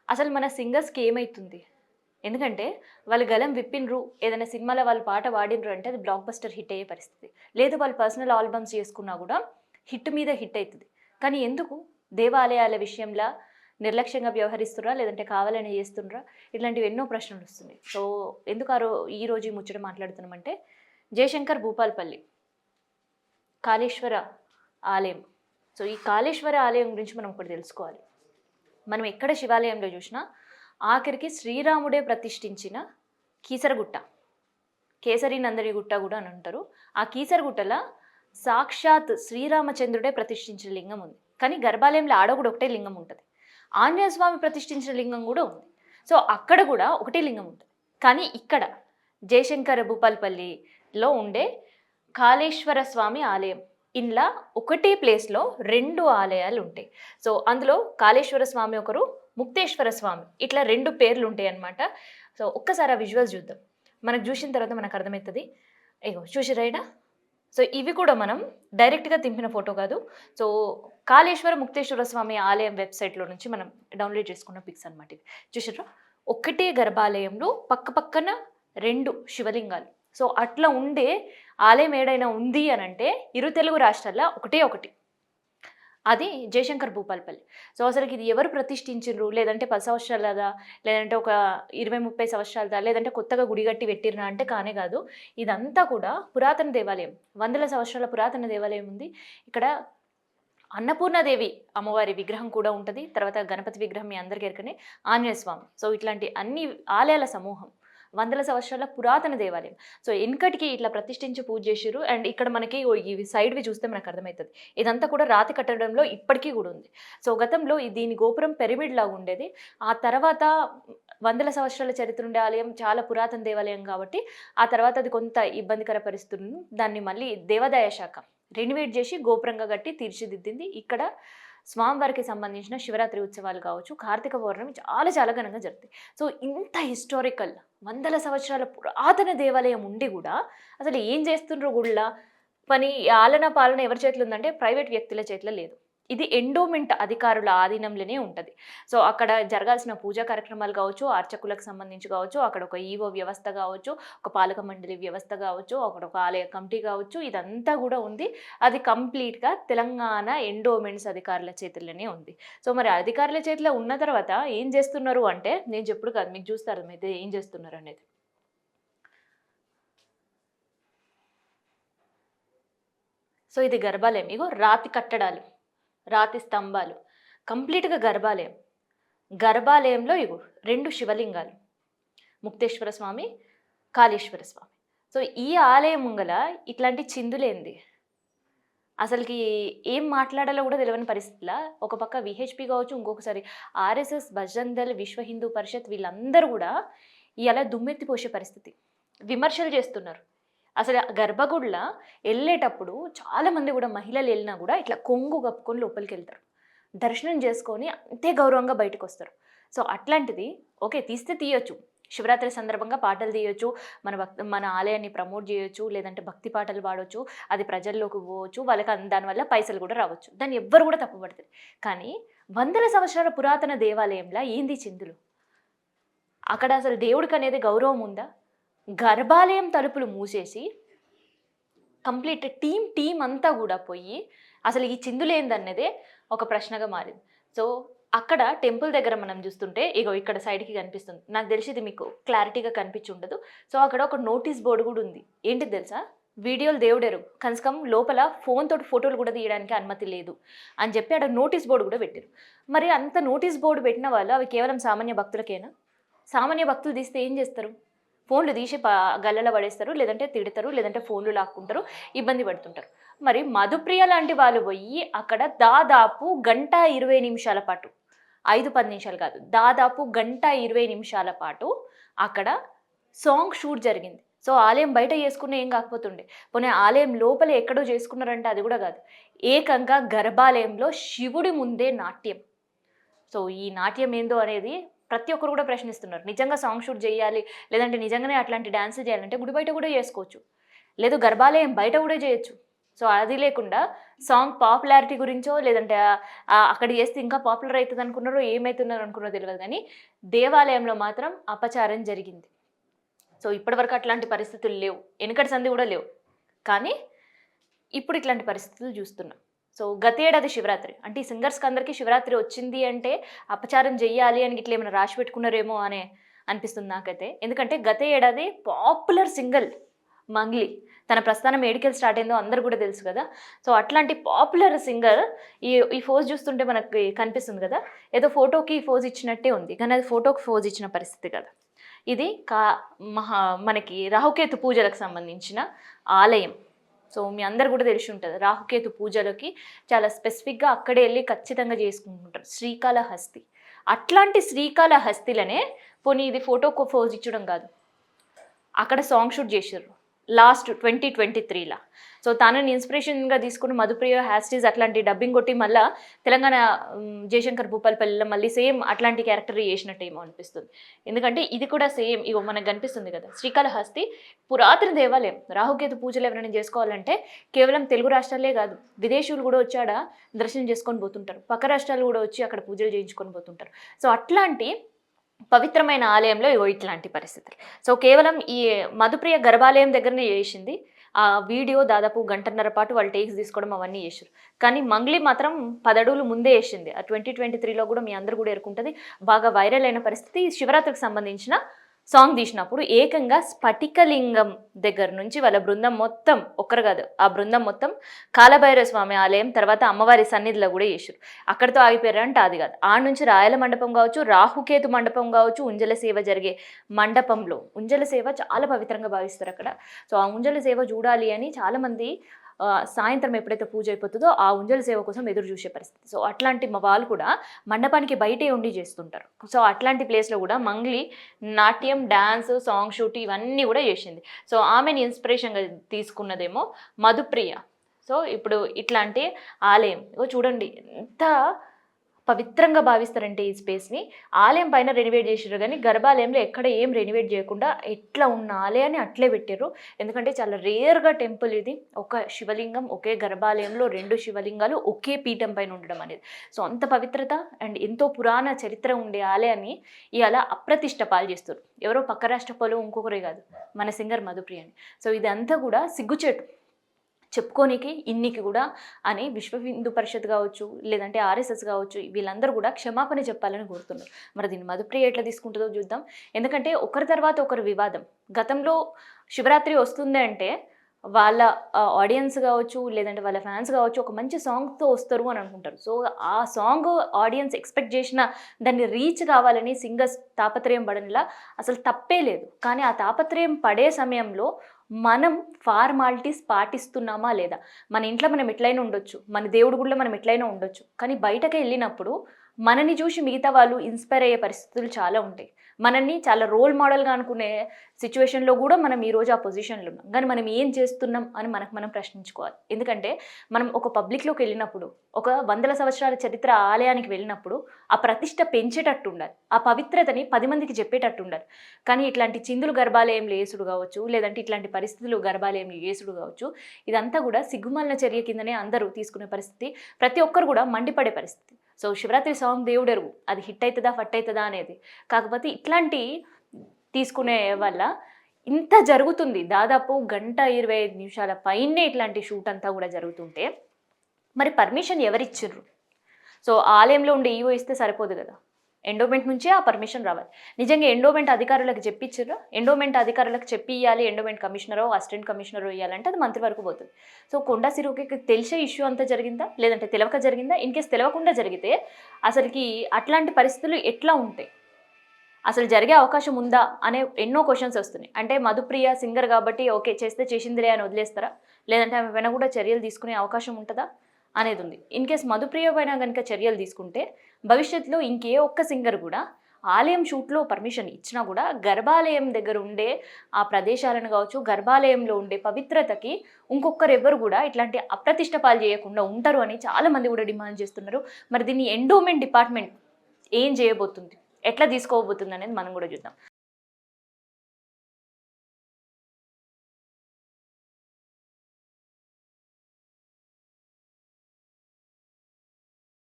అసలు మన సింగర్స్‌కి ఏమైతుంది? ఎందుకంటే వాళ్ళు గలం విప్పిన్రు, ఏదైనా సినిమాలో వాళ్ళు పాట పాడిండ్రు అంటే అది బ్లాక్ బస్టర్ హిట్ అయ్యే పరిస్థితి. లేదు వాళ్ళు పర్సనల్ ఆల్బమ్స్ చేసుకున్నా గూడా హిట్ మీద హిట్ అయితది. కానీ ఎందుకు దేవాలయాల విషయంలా నిర్లక్ష్యంగా వ్యవహరిస్తుర్రా? లేదంటే కావాలని చేస్తుండ్రా? ఇట్లాంటివి ఎన్నో ప్రశ్నలొస్తున్నాయి. సో, ఎందుకు ఈరోజు ఈ ముచ్చట మాట్లాడుతున్నామంటే జయశంకర్ భూపాలపల్లి కాళేశ్వర ఆలయం. సో, ఈ కాళేశ్వర ఆలయం గురించి మనం ఒకటి తెలుసుకోవాలి. మనం ఎక్కడ శివాలయంలో చూసినా ఆఖరికి శ్రీరాముడే ప్రతిష్ఠించిన కీసరగుట్ట, కేసరి నందిని గుట్ట కూడా అని అంటారు. ఆ కీసరగుట్టల సాక్షాత్ శ్రీరామచంద్రుడే ప్రతిష్ఠించిన లింగం ఉంది. కానీ గర్భాలయంలో ఆడ కూడా ఒకటే లింగం ఉంటుంది. ఆంజనేయ స్వామి ప్రతిష్ఠించిన లింగం కూడా ఉంది. సో అక్కడ కూడా ఒకటే లింగం ఉంటుంది. కానీ ఇక్కడ జయశంకర భూపాలపల్లిలో ఉండే కాళేశ్వర స్వామి ఆలయం ఇంట్లో ఒకటే ప్లేస్లో 2 ఆలయాలు ఉంటాయి. సో అందులో కాళేశ్వర స్వామి ఒకరు, ముక్తేశ్వర స్వామి, ఇట్లా 2 పేర్లు ఉంటాయి అన్నమాట. సో ఒక్కసారి ఆ విజువల్స్ చూద్దాం. మనకు చూసిన తర్వాత మనకు అర్థమవుతుంది. ఇగో చూసిరైనా. సో ఇవి కూడా మనం డైరెక్ట్గా దింపిన ఫోటో కాదు. సో కాళేశ్వర ముక్తేశ్వర స్వామి ఆలయం వెబ్సైట్లో నుంచి మనం డౌన్లోడ్ చేసుకున్న పిక్స్ అనమాట ఇవి. చూసారా, ఒకటే గర్భాలయంలో పక్క పక్కన 2 శివలింగాలు. సో అట్లా ఉండే ఆలయం ఏడైనా ఉంది అని అంటే ఇరు తెలుగు రాష్ట్రాల్లో ఒకటే ఒకటి, అది జయశంకర్ భూపాలపల్లి. సో అసలుకి ఇది ఎవరు ప్రతిష్ఠించిండ్రు? లేదంటే 10 సంవత్సరాలదా, లేదంటే ఒక 20-30 సంవత్సరాలదా, లేదంటే కొత్తగా గుడి కట్టి పెట్టిర్రా అంటే కానే కాదు. ఇదంతా కూడా పురాతన దేవాలయం, వందల సంవత్సరాల పురాతన దేవాలయం ఉంది. ఇక్కడ అన్నపూర్ణాదేవి అమ్మవారి విగ్రహం కూడా ఉంటుంది. తర్వాత గణపతి విగ్రహం మీ అందరికీ ఎరకనే, ఆంజనేయ స్వామి. సో ఇట్లాంటి అన్ని ఆలయాల సమూహం, వందల సంవత్సరాల పురాతన దేవాలయం. సో వెనకటికి ఇట్లా ప్రతిష్ఠించి పూజ చేసిర్రు. అండ్ ఇక్కడ మనకి ఇవి సైడ్వి చూస్తే మనకు అర్థమవుతుంది. ఇదంతా కూడా రాతి కట్టడంలో ఇప్పటికీ కూడా ఉంది. సో గతంలో దీని గోపురం పిరమిడ్ లాగా ఉండేది. ఆ తర్వాత వందల సంవత్సరాల చరిత్ర ఉండే ఆలయం, చాలా పురాతన దేవాలయం కాబట్టి ఆ తర్వాత అది కొంత ఇబ్బందికర పరిస్థితులను దాన్ని మళ్ళీ దేవాదాయ శాఖ రెనోవేట్ చేసి గోపురంగా కట్టి తీర్చిదిద్దింది. ఇక్కడ స్వామివారికి సంబంధించిన శివరాత్రి ఉత్సవాలు కావచ్చు, కార్తీక పౌర్ణమి చాలా చాలా ఘనంగా జరుగుతాయి. సో ఇంత హిస్టారికల్ వందల సంవత్సరాల పురాతన దేవాలయం ఉండి కూడా అసలు ఏం చేస్తుండ్రో గుళ్ళ పని, ఆలన పాలన ఎవరి చేతిలో ఉందంటే ప్రైవేట్ వ్యక్తుల చేతిలో లేదు. ఇది ఎండోమెంట్ అధికారుల ఆధీనంలోనే ఉంటుంది. సో అక్కడ జరగాల్సిన పూజా కార్యక్రమాలు కావచ్చు, అర్చకులకు సంబంధించి కావచ్చు, అక్కడ ఒక ఈవో వ్యవస్థ కావచ్చు, ఒక పాలక మండలి వ్యవస్థ కావచ్చు, అక్కడ ఒక ఆలయ కమిటీ కావచ్చు, ఇదంతా కూడా ఉంది. అది కంప్లీట్గా తెలంగాణ ఎండోమెంట్స్ అధికారుల చేతుల్లోనే ఉంది. సో మరి అధికారుల చేతిలో ఉన్న తర్వాత ఏం చేస్తున్నారు అంటే, నేను చెప్పుడు కాదు, మీకు చూస్తారు అయితే ఏం చేస్తున్నారు అనేది. సో ఇది గర్భాలయం. ఇగో రాతి కట్టడాలు, రాతి స్తంభాలు, కంప్లీట్‌గా గర్భాలయం. గర్భాలయంలో ఇగో 2 శివలింగాలు, ముక్తేశ్వర స్వామి, కాళేశ్వర స్వామి. సో ఈ ఆలయం ముంగల ఇట్లాంటి చిందులేంది? అసలుకి ఏం మాట్లాడాలో కూడా తెలవని పరిస్థితిలా ఒక పక్క విహెచ్‌పి కావచ్చు, ఇంకొకసారి ఆర్ఎస్ఎస్, బజరంగ్ దళ్, విశ్వ హిందూ పరిషత్ వీళ్ళందరూ కూడా ఇయాల దుమ్మెత్తి పోసే పరిస్థితి. విమర్శలు చేస్తున్నారు. అసలు గర్భగుడిలో వెళ్ళేటప్పుడు చాలామంది కూడా మహిళలు వెళ్ళినా కూడా ఇట్లా కొంగు కప్పుకొని లోపలికెళ్తారు. దర్శనం చేసుకొని అంతే గౌరవంగా బయటకొస్తారు. సో అట్లాంటిది ఓకే, తీస్తే తీయొచ్చు. శివరాత్రి సందర్భంగా పాటలు తీయొచ్చు, మన ఆలయాన్ని ప్రమోట్ చేయొచ్చు, లేదంటే భక్తి పాటలు పాడొచ్చు, అది ప్రజల్లోకి పోవచ్చు, వాళ్ళకి దానివల్ల పైసలు కూడా రావచ్చు. దాన్ని ఎవ్వరు కూడా తప్పుపడతారు. కానీ వందల సంవత్సరాల పురాతన దేవాలయంలో ఏంది చిందులు? అక్కడ అసలు దేవుడికి అనేది గౌరవం ఉందా? గర్భాలయం తలుపులు మూసేసి కంప్లీట్ టీం అంతా కూడా పోయి అసలు ఈ చిందులేందన్నదే ఒక ప్రశ్నగా మారింది. సో అక్కడ టెంపుల్ దగ్గర మనం చూస్తుంటే ఇగో ఇక్కడ సైడ్కి కనిపిస్తుంది. నాకు తెలిసి ఇది మీకు క్లారిటీగా కనిపించి ఉండదు. సో అక్కడ ఒక నోటీస్ బోర్డు కూడా ఉంది. ఏంటిది తెలుసా? వీడియోలు దేవుడెరు, కనీసం లోపల ఫోన్ తోటి ఫోటోలు కూడా తీయడానికి అనుమతి లేదు అని చెప్పి అక్కడ నోటీస్ బోర్డు కూడా పెట్టారు. మరి అంత నోటీస్ బోర్డు పెట్టిన వాళ్ళు అవి కేవలం సామాన్య భక్తులకేనా? సామాన్య భక్తులు తీస్తే ఏం చేస్తారు? ఫోన్లు తీసి గల్లలో పడేస్తారు, లేదంటే తిడతారు, లేదంటే ఫోన్లు లాక్కుంటారు, ఇబ్బంది పడుతుంటారు. మరి మధుప్రియ లాంటి వాళ్ళు పోయి అక్కడ దాదాపు 1:20 పాటు, 5-10 నిమిషాలు కాదు, దాదాపు 1:20 పాటు అక్కడ సాంగ్ షూట్ జరిగింది. సో ఆలయం బయట చేసుకున్న ఏం కాకపోతుండే, పోనీ ఆలయం లోపల ఎక్కడో చేసుకున్నారంటే అది కూడా కాదు, ఏకంగా గర్భాలయంలో శివుడి ముందే నాట్యం. సో ఈ నాట్యం ఏందో అనేది ప్రతి ఒక్కరు కూడా ప్రశ్నిస్తున్నారు. నిజంగా సాంగ్ షూట్ చేయాలి, లేదంటే నిజంగానే అట్లాంటి డాన్సులు చేయాలంటే గుడి బయట కూడా చేసుకోవచ్చు, లేదు గర్భాలయం బయట కూడా చేయొచ్చు. సో అది లేకుండా సాంగ్ పాపులారిటీ గురించో లేదంటే అక్కడ చేస్తే ఇంకా పాపులర్ అవుతుంది అనుకున్నారో ఏమవుతున్నారో అనుకున్నారో తెలియదు కానీ దేవాలయంలో మాత్రం అపచారం జరిగింది. సో ఇప్పటివరకు అట్లాంటి పరిస్థితులు లేవు, వెనుకటి సంధి కూడా లేవు. కానీ ఇప్పుడు ఇట్లాంటి పరిస్థితులు చూస్తున్నాం. సో గత ఏడాది శివరాత్రి అంటే ఈ సింగర్స్కి అందరికీ శివరాత్రి వచ్చింది అంటే అపచారం చెయ్యాలి అని ఇట్లా ఏమైనా రాసి పెట్టుకున్నారేమో అనే అనిపిస్తుంది నాకైతే. ఎందుకంటే గత ఏడాది పాపులర్ సింగర్ మంగ్లీ, తన ప్రస్థానం ఏడికెళ్ళి స్టార్ట్ అయిందో అందరు కూడా తెలుసు కదా. సో అట్లాంటి పాపులర్ సింగర్ ఈ ఫోజ్ చూస్తుంటే మనకి కనిపిస్తుంది కదా, ఏదో ఫోటోకి ఫోజ్ ఇచ్చినట్టే ఉంది, కానీ అది ఫోటోకి ఫోజ్ ఇచ్చిన పరిస్థితి కదా. ఇది మనకి రాహుకేతు పూజలకు సంబంధించిన ఆలయం. సో మీ అందరు కూడా తెలిసి ఉంటుంది, రాహుకేతు పూజలకి చాలా స్పెసిఫిక్గా అక్కడే వెళ్ళి ఖచ్చితంగా చేసుకుంటుంటారు శ్రీకాళహస్తి. అట్లాంటి శ్రీకాళహస్తిలోనే పోనీ ఇది ఫోటోకు ఫోజ్ ఇచ్చడం కాదు, అక్కడ సాంగ్ షూట్ చేసారు లాస్ట్ 2023లా. సో తనని ఇన్స్పిరేషన్గా తీసుకుని మధుప్రియ హ్యాస్టీస్ అట్లాంటి డబ్బింగ్ కొట్టి మళ్ళీ తెలంగాణ జయశంకర్ భూపాలపల్లిలో మళ్ళీ సేమ్ అట్లాంటి క్యారెక్టర్ చేసినట్టేమో అనిపిస్తుంది. ఎందుకంటే ఇది కూడా సేమ్ ఇగో మనకు కనిపిస్తుంది కదా, శ్రీకాళహస్తి పురాతన దేవాలయం. రాహుకేతు పూజలు ఎవరైనా చేసుకోవాలంటే కేవలం తెలుగు రాష్ట్రాలే కాదు, విదేశీయులు కూడా వచ్చి ఆడ దర్శనం చేసుకొని పోతుంటారు, పక్క రాష్ట్రాలు కూడా వచ్చి అక్కడ పూజలు చేయించుకొని పోతుంటారు. సో అట్లాంటి పవిత్రమైన ఆలయంలో ఇట్లాంటి పరిస్థితులు. సో కేవలం ఈ మధుప్రియ గర్భాలయం దగ్గరనే చేసింది. ఆ వీడియో దాదాపు 1.5 గంటల పాటు వాళ్ళు టేక్స్ తీసుకోవడం అవన్నీ చేశారు. కానీ మంగ్లీ మాత్రం 10 అడుగులు ముందే వేసింది. ఆ 2023లో కూడా మీ అందరూ కూడా ఎరుకుంటుంది, బాగా వైరల్ అయిన పరిస్థితి. శివరాత్రికి సంబంధించిన సాంగ్ తీసినప్పుడు ఏకంగా స్ఫటికలింగం దగ్గర నుంచి వాళ్ళ బృందం మొత్తం, ఒక్కరు కాదు ఆ బృందం మొత్తం కాలభైరవ స్వామి ఆలయం తర్వాత అమ్మవారి సన్నిధిలో కూడా చేశారు. అక్కడితో ఆగిపోయారంటే అది కాదు, ఆ నుంచి రాయల మండపం కావచ్చు, రాహుకేతు మండపం కావచ్చు, ఉంజల సేవ జరిగే మండపంలో ఉంజల సేవ చాలా పవిత్రంగా భావిస్తారు అక్కడ. సో ఆ ఉంజల సేవ చూడాలి అని చాలామంది సాయంత్రం ఎప్పుడైతే పూజ అయిపోతుందో ఆ ఉంజల సేవ కోసం ఎదురు చూసే పరిస్థితి. సో అట్లాంటి మా వాళ్ళు కూడా మండపానికి బయటే ఉండి చేస్తుంటారు. సో అట్లాంటి ప్లేస్లో కూడా మంగ్లీ నాట్యం, డ్యాన్స్, సాంగ్ షూట్ ఇవన్నీ కూడా చేసింది. సో ఆమెని ఇన్స్పిరేషన్గా తీసుకున్నదేమో మధుప్రియ. సో ఇప్పుడు ఇట్లాంటి ఆలయం చూడండి ఎంత పవిత్రంగా భావిస్తారంటే ఈ స్పేస్ని. ఆలయం పైన రెనివేట్ చేసారు కానీ గర్భాలయంలో ఎక్కడ ఏం రెనివేట్ చేయకుండా ఎట్లా ఉన్న ఆలయాన్ని అట్లే పెట్టారు. ఎందుకంటే చాలా రేర్గా టెంపుల్ ఇది, ఒక శివలింగం ఒకే గర్భాలయంలో 2 శివలింగాలు ఒకే పీఠం పైన ఉండడం అనేది. సో అంత పవిత్రత అండ్ ఎంతో పురాణ చరిత్ర ఉండే ఆలయాన్ని ఇవాళ అప్రతిష్ట పాలు చేస్తారు. ఎవరో పక్క రాష్ట్ర పలు ఇంకొకరే కాదు, మన సింగర్ మధుప్రియని. సో ఇదంతా కూడా సిగ్గుచేటు చెప్పుకోనికి ఇన్నికి కూడా అని విశ్వ హిందూ పరిషత్ కావచ్చు లేదంటే ఆర్ఎస్ఎస్ కావచ్చు వీళ్ళందరూ కూడా క్షమాపణ చెప్పాలని కోరుతున్నారు. మరి దీన్ని మధుప్రియ ఎట్లా తీసుకుంటుందో చూద్దాం. ఎందుకంటే ఒకరి తర్వాత ఒకరు వివాదం. గతంలో శివరాత్రి వస్తుంది అంటే వాళ్ళ ఆడియన్స్ కావచ్చు లేదంటే వాళ్ళ ఫ్యాన్స్ కావచ్చు ఒక మంచి సాంగ్తో వస్తారు అని అనుకుంటారు. సో ఆ సాంగ్ ఆడియన్స్ ఎక్స్పెక్ట్ చేసిన దాన్ని రీచ్ కావాలని సింగర్స్ తాపత్రయం పడనిలా అసలు తప్పే లేదు. కానీ ఆ తాపత్రయం పడే సమయంలో మనం ఫార్మాలిటీస్ పాటిస్తున్నామా లేదా? మన ఇంట్లో మనం ఎట్లయినా ఉండొచ్చు, మన దేవుడి గుడిలో మనం ఎట్లయినా ఉండొచ్చు, కానీ బయటకు వెళ్ళినప్పుడు మనని చూసి మిగతా వాళ్ళు ఇన్స్పైర్ అయ్యే పరిస్థితులు చాలా ఉంటాయి. మనల్ని చాలా రోల్ మోడల్గా అనుకునే సిచ్యువేషన్లో కూడా మనం ఈరోజు ఆ పొజిషన్లో ఉన్నాం. కానీ మనం ఏం చేస్తున్నాం అని మనం ప్రశ్నించుకోవాలి. ఎందుకంటే మనం ఒక పబ్లిక్లోకి వెళ్ళినప్పుడు, ఒక 100 సంవత్సరాల చరిత్ర ఆలయానికి వెళ్ళినప్పుడు ఆ ప్రతిష్ట పెంచేటట్టు ఉండాలి, ఆ పవిత్రతని 10 మందికి చెప్పేటట్టు ఉండాలి. కానీ ఇట్లాంటి చిందులు గర్భాలయంలో యేసుడు కావచ్చు లేదంటే ఇట్లాంటి పరిస్థితులు గర్భాలయంలో యేసుడు కావచ్చు, ఇదంతా కూడా సిగ్గుమాలిన చర్య కిందనే అందరూ తీసుకునే పరిస్థితి, ప్రతి ఒక్కరు కూడా మండిపడే పరిస్థితి. సో శివరాత్రి సాంగ్ దేవుడెరుగు, అది హిట్ అవుతుందా ఫట్ అవుతుందా అనేది. కాకపోతే ఇట్లాంటి తీసుకునే వల్ల ఇంత జరుగుతుంది, దాదాపు 1:25 పైనే ఇట్లాంటి షూట్ అంతా కూడా జరుగుతుంటే మరి పర్మిషన్ ఎవరిచ్చిర్రు? సో ఆలయంలో ఉండే ఈవో ఇస్తే సరిపోదు కదా, ఎండోమెంట్ నుంచే ఆ పర్మిషన్ రావాలి. నిజంగా ఎండోమెంట్ అధికారులకు చెప్పిచ్చిర్రు, ఎండోమెంట్ అధికారులకు చెప్పి ఇవ్వాలి, ఎండోమెంట్ కమిషనరో అసిస్టెంట్ కమిషనరో ఇవ్వాలంటే అది మంత్రి వరకు పోతుంది. సో కొండా సిరుకి తెలిసే ఇష్యూ అంతా జరిగిందా లేదంటే తెలవక జరిగిందా? ఇన్కేస్ తెలవకుండా జరిగితే అసలుకి అట్లాంటి పరిస్థితులు ఎట్లా ఉంటాయి, అసలు జరిగే అవకాశం ఉందా అనే ఎన్నో క్వశ్చన్స్ వస్తున్నాయి. అంటే మధుప్రియ సింగర్ కాబట్టి ఓకే చేస్తే చేసిందిలే అని వదిలేస్తారా, లేదంటే ఆమె పైన కూడా చర్యలు తీసుకునే అవకాశం ఉంటుందా అనేది ఉంది. ఇన్కేస్ మధుప్రియ పైన కనుక చర్యలు తీసుకుంటే భవిష్యత్తులో ఇంకే ఒక్క సింగర్ కూడా ఆలయం షూట్లో పర్మిషన్ ఇచ్చినా కూడా గర్భాలయం దగ్గర ఉండే ఆ ప్రదేశాలను కావచ్చు, గర్భాలయంలో ఉండే పవిత్రతకి ఇంకొకరెవ్వరు కూడా ఇట్లాంటి అప్రతిష్ట పాలు చేయకుండా ఉంటారు అని చాలామంది కూడా డిమాండ్ చేస్తున్నారు. మరి దీన్ని ఎండోమెంట్ డిపార్ట్మెంట్ ఏం చేయబోతుంది, ఎట్లా తీసుకోబోతుంది అనేది మనం కూడా చూద్దాం.